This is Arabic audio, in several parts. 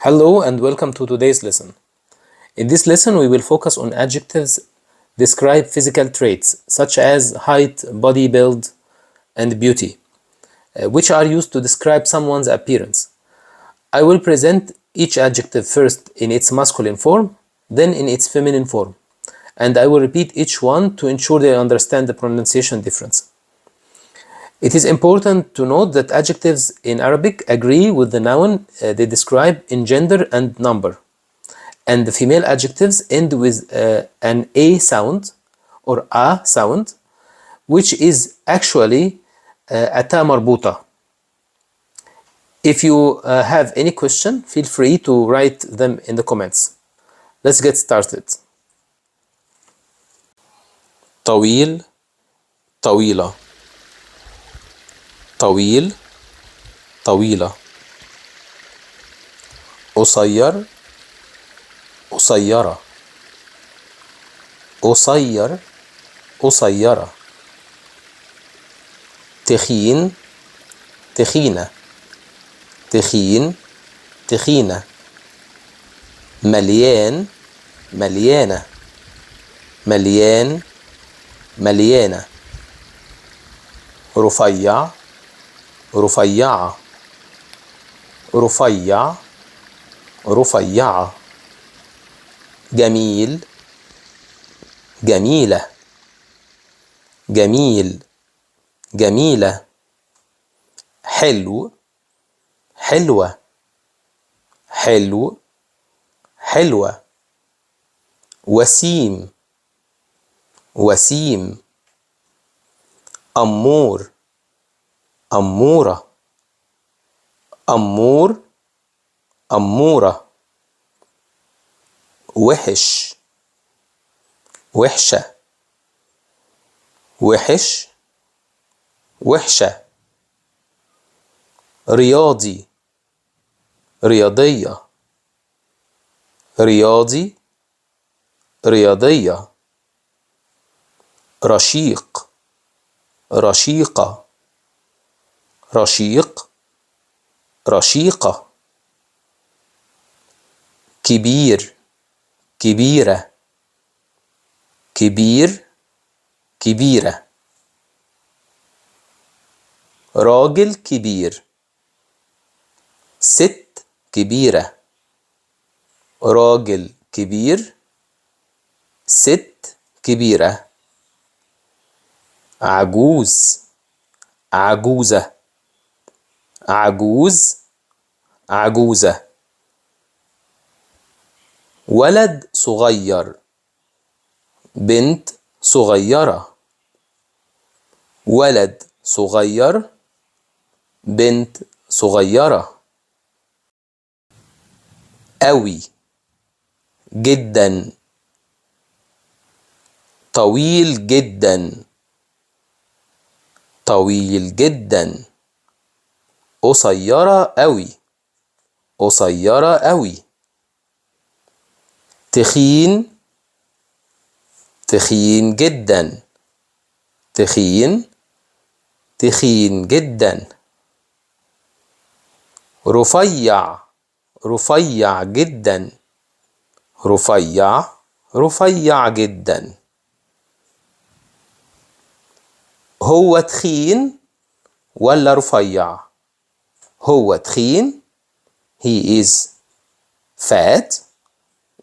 Hello and welcome to today's lesson. In this lesson, we will focus on adjectives describe physical traits such as height, body build, and beauty, which are used to describe someone's appearance. I will present each adjective first in its masculine form, then in its feminine form, and I will repeat each one to ensure they understand the pronunciation difference. It is important to note that adjectives in Arabic agree with the noun they describe in gender and number, and the female adjectives end with an A sound or A sound, which is actually a ta marbuta. If you have any question, feel free to write them in the comments. Let's get started. طويل طويلة طويل طويلة قصير قصيرة قصير قصيرة تخين تخينة تخين تخينة مليان مليانة مليان مليانة رفيع رفيعة رفيع رفيعة جميل جميلة جميل جميلة حلو حلوة حلو حلوة وسيم وسيم أمور أمورة أمور أمورة وحش وحشة وحش وحشة رياضي رياضية رياضي رياضية رشيق رشيقة رشيق رشيقة كبير كبيرة كبير كبيرة راجل كبير ست كبيرة راجل كبير ست كبيرة عجوز عجوزة عجوز عجوزة ولد صغير بنت صغيرة ولد صغير بنت صغيرة أوي جدا طويل جدا طويل جدا قصيرة أوي قصيرة أوي تخين تخين جدا تخين تخين جدا رفيع رفيع جدا رفيع رفيع جدا هو تخين ولا رفيع هو تخين he is fat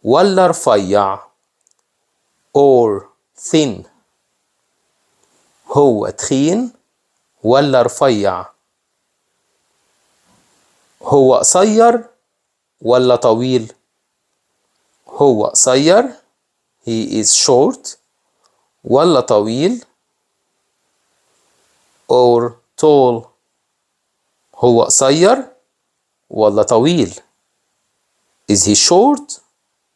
ولا رفيع or thin هو تخين ولا رفيع هو قصير ولا طويل هو قصير he is short ولا طويل or tall هو قصير ولا طويل is he short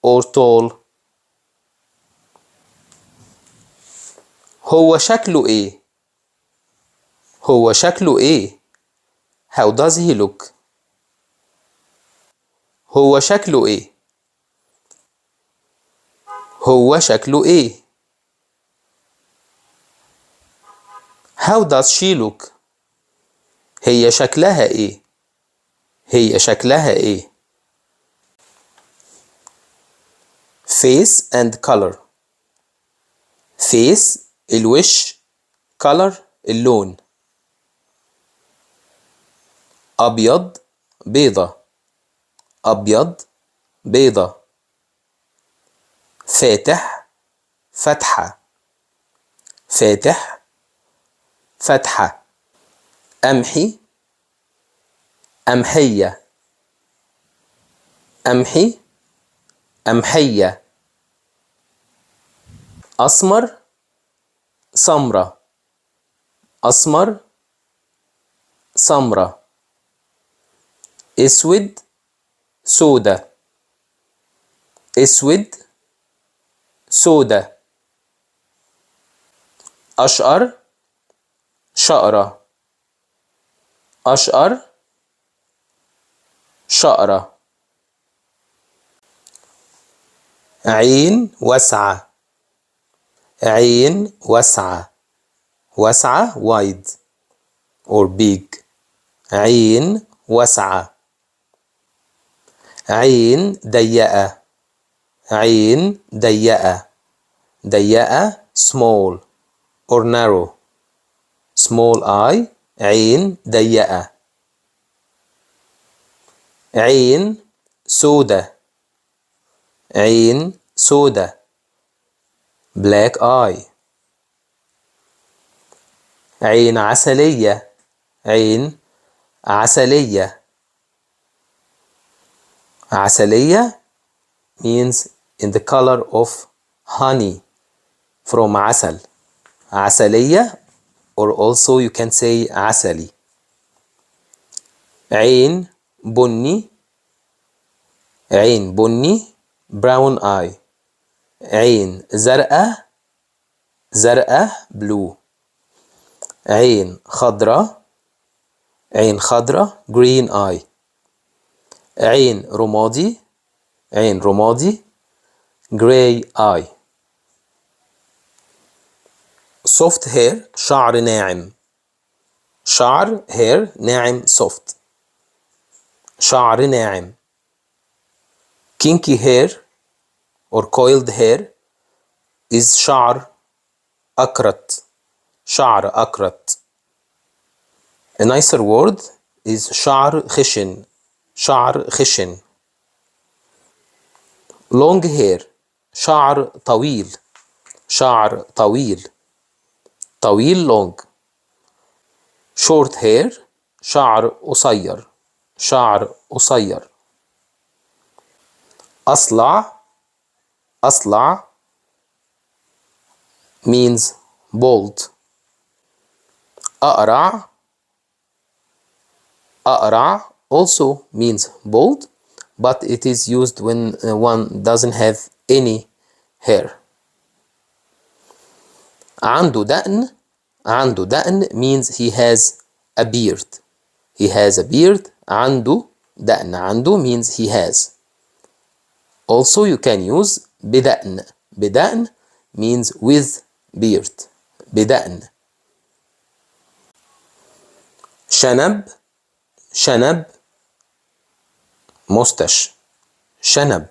or tall هو شكله ايه هو شكله ايه how does he look هو شكله ايه هو شكله ايه how does she look هي شكلها ايه هي شكلها ايه face and color. face الوش، color اللون. أبيض بيضة، أبيض بيضة. فاتح فتحة، فاتح فتحة. أمحي أمحية، أمحي أمحية. أسمر سمرة، أسمر سمرة. أسود سودة، أسود سودة. أشقر شقرة، أشقر شقرة. عين واسعة، عين واسعة، واسعة wide or big. عين واسعة. عين ضيقة، عين ضيقة، ضيقة small or narrow. small eye عين ضيقة. عين سودة، عين سودة black eye. عين عسلية، عين عسلية. عسلية means in the color of honey from عسل. عسلية or also you can say عسلي. عين بني، عين بني brown eye. عين زرقاء، زرقاء blue. عين خضراء، عين خضراء green eye. عين رمادي، عين رمادي gray eye. soft hair شعر ناعم، شعر hair ناعم soft، شعر ناعم. kinky hair or coiled hair is شعر أكرت، شعر أكرت. a nicer word is شعر خشن، شعر خشن. long hair شعر طويل، شعر طويل، طويل long. short hair شعر قصير، شعر قصير. أصلع، أصلع means bald. أقرع، أقرع also means bald but it is used when one doesn't have any hair. عنده دقن، عنده دقن means he has a beard. He has a beard. عنده دقن، عنده means he has. Also you can use بدقن. بدقن means with beard. بدقن. شنب، شنب mustache. شنب.